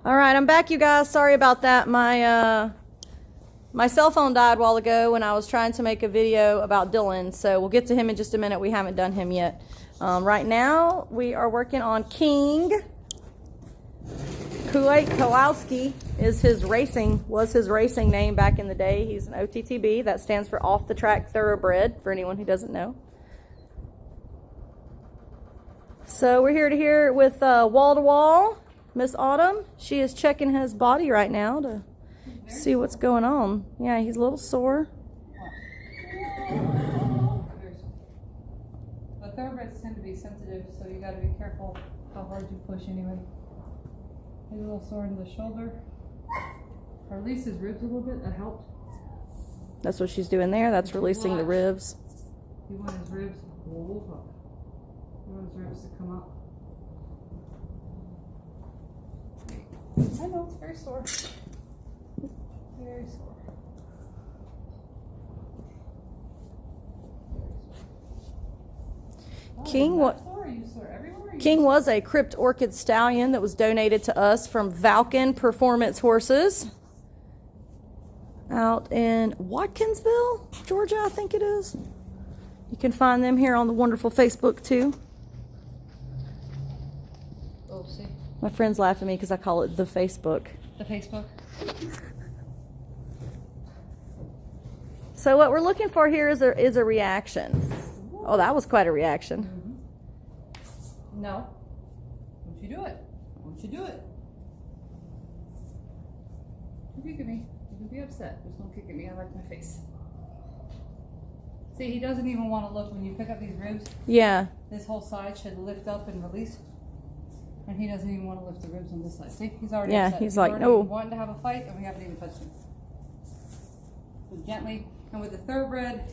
All right, I'm back, you guys. Sorry about that. My cell phone died a while ago when I was trying to make a video about Dylan, so we'll get to him in just a minute. We haven't done him yet. Right now, we are working on King. Kowalski was his racing name back in the day. He's an OTTB. That stands for Off the Track Thoroughbred, for anyone who doesn't know. So we're here to hear it with Wall to Wall, Miss Autumn. She is checking his body right now to see what's going on. Yeah, he's a little sore. But thoroughbreds tend to be sensitive, so you got to be careful how hard you push anyway. He's a little sore in the shoulder. Or at least his ribs a little bit. That helped. That's what she's doing there. That's releasing the ribs. You want his ribs. You want his ribs to come up. I know, it's very sore. Very sore. King was a crypt orchid stallion that was donated to us from Valken Performance Horses out in Watkinsville, Georgia, I think it is. You can find them here on the wonderful Facebook too. Oh, see. My friends laugh at me because I call it the Facebook. The Facebook. So what we're looking for here is a reaction. Oh, that was quite a reaction. Mm-hmm. No. Don't you do it. Don't you do it. Don't kick at me. You can be upset. Just don't kick at me. I like my face. See, he doesn't even want to look when you pick up these ribs. Yeah. This whole side should lift up and release. And he doesn't even want to lift the ribs on this side. See, he's already upset. He's like, no. Wanting to have a fight, and we haven't even touched him. So gently, and with the thoroughbred,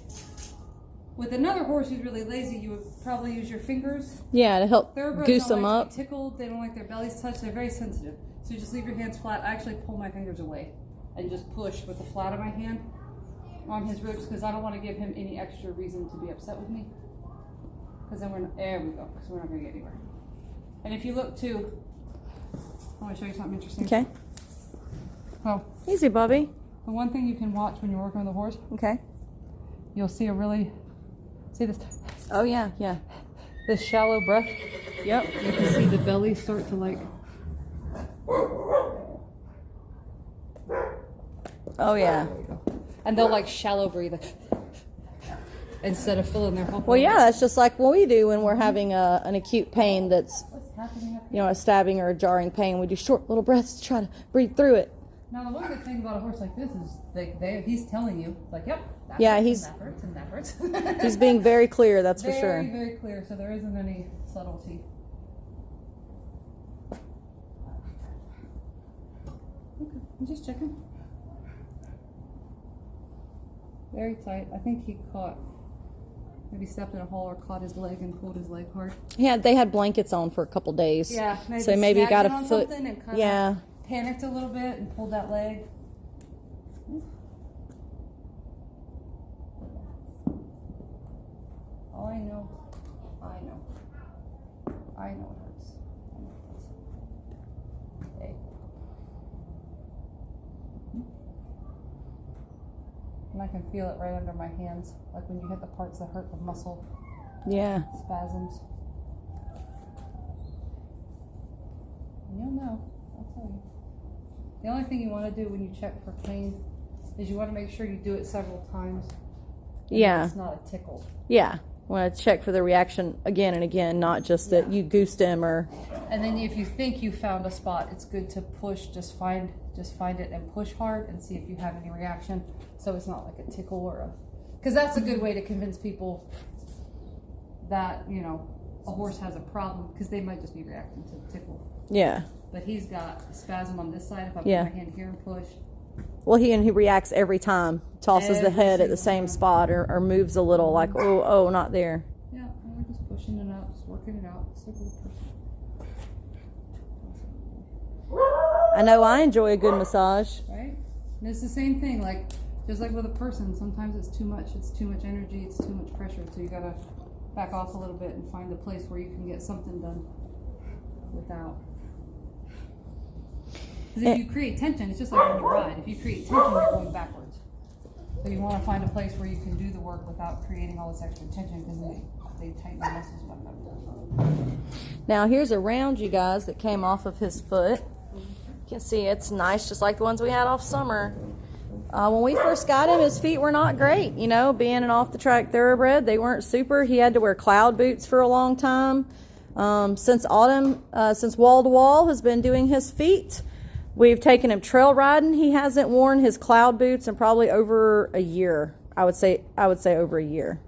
with another horse who's really lazy, you would probably use your fingers. Yeah, to help goose them like up. To be tickled. They don't like their bellies touched. They're very sensitive. So you just leave your hands flat. I actually pull my fingers away and just push with the flat of my hand on his ribs because I don't want to give him any extra reason to be upset with me. Because then there we go. So we're not going to get anywhere. And if you look too, I want to show you something interesting. Okay. Oh. Easy, Bubby. The one thing you can watch when you're working with a horse. Okay. You'll see see this. Oh yeah, yeah. This shallow breath. Yep. You can see the belly start to like. Oh yeah. And they'll like shallow breathe instead of filling their whole. Well, yeah, that's just like what we do when we're having an acute pain that's, a stabbing or a jarring pain. We do short little breaths to try to breathe through it. Now, the one good thing about a horse like this is he's telling you, like, yep, that hurts and that hurts. He's being very clear, that's for sure. Very, very clear, so there isn't any subtlety. Okay, I'm just checking. Very tight. I think he maybe stepped in a hole or caught his leg and pulled his leg hard. Yeah, they had blankets on for a couple days. Yeah, so maybe he got a foot. And yeah. Panicked a little bit and pulled that leg. Oh, I know it hurts. Hey. And I can feel it right under my hands, like when you hit the parts that hurt the muscle. Yeah. Spasms. And you'll know, I'll tell you. The only thing you want to do when you check for pain is you want to make sure you do it several times. Yeah. It's not a tickle. Yeah. Want to check for the reaction again and again, not just that you goosed him or. And then if you think you found a spot, it's good to push. Just find it and push hard and see if you have any reaction. So it's not like a tickle or because that's a good way to convince people that a horse has a problem because they might just be reacting to the tickle. Yeah. But he's got a spasm on this side. If I put my hand here and push. Well, he reacts every time. Tosses the head at the same spot or moves a little like, oh, not there. Yeah, and we're just pushing it out, just working it out. Just I know I enjoy a good massage. Right? And it's the same thing, just like with a person. Sometimes it's too much energy, it's too much pressure. So you gotta back off a little bit and find a place where you can get something done without. Because if you create tension, it's just like when you ride. If you create tension, you're going backwards. So you want to find a place where you can do the work without creating all this extra tension, because they tighten the muscles back up. Now here's a round, you guys, that came off of his foot. You can see it's nice, just like the ones we had off Summer. When we first got him, his feet were not great. You know, being an off-the-track thoroughbred, they weren't super. He had to wear cloud boots for a long time. Since autumn, since Wall to Wall has been doing his feet, we've taken him trail riding. He hasn't worn his cloud boots in probably over a year. I would say over a year.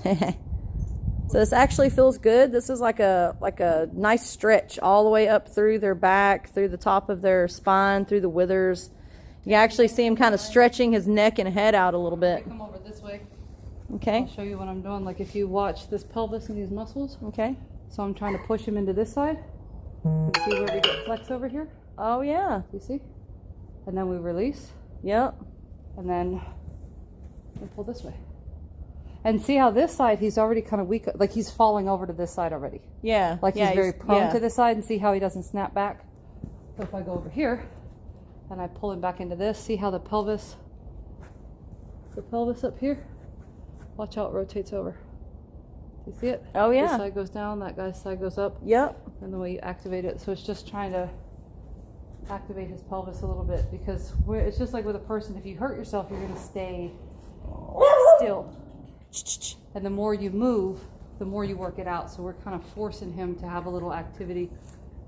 So this actually feels good. This is like a nice stretch all the way up through their back, through the top of their spine, through the withers. You actually see him kind of stretching his neck and head out a little bit. Come over this way. Okay. I'll show you what I'm doing. Like if you watch this pelvis and these muscles. Okay. So I'm trying to push him into this side. You see where we get flex over here? Oh yeah. You see? And then we release. Yep. And then we pull this way. And see how this side, he's already kind of weak, like he's falling over to this side already. Yeah. Like yeah, he's very prone to this side, and see how he doesn't snap back? So if I go over here, and I pull him back into this, see how the pelvis up here, watch how it rotates over. You see it? Oh yeah. This side goes down, that guy's side goes up. Yep. And the way you activate it. So it's just trying to activate his pelvis a little bit, because it's just like with a person, if you hurt yourself, you're going to stay still. And the more you move, the more you work it out. So we're kind of forcing him to have a little activity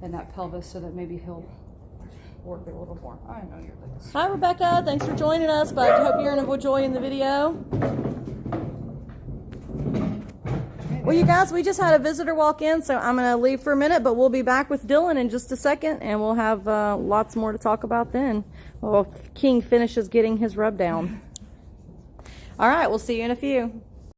in that pelvis, so that maybe he'll work it a little more. I know you're like this. Hi Rebecca, thanks for joining us, but I hope you're enjoying the video. Well, you guys, we just had a visitor walk in, so I'm going to leave for a minute, but we'll be back with Dylan in just a second, and we'll have lots more to talk about then. Well, King finishes getting his rub down. All right, we'll see you in a few.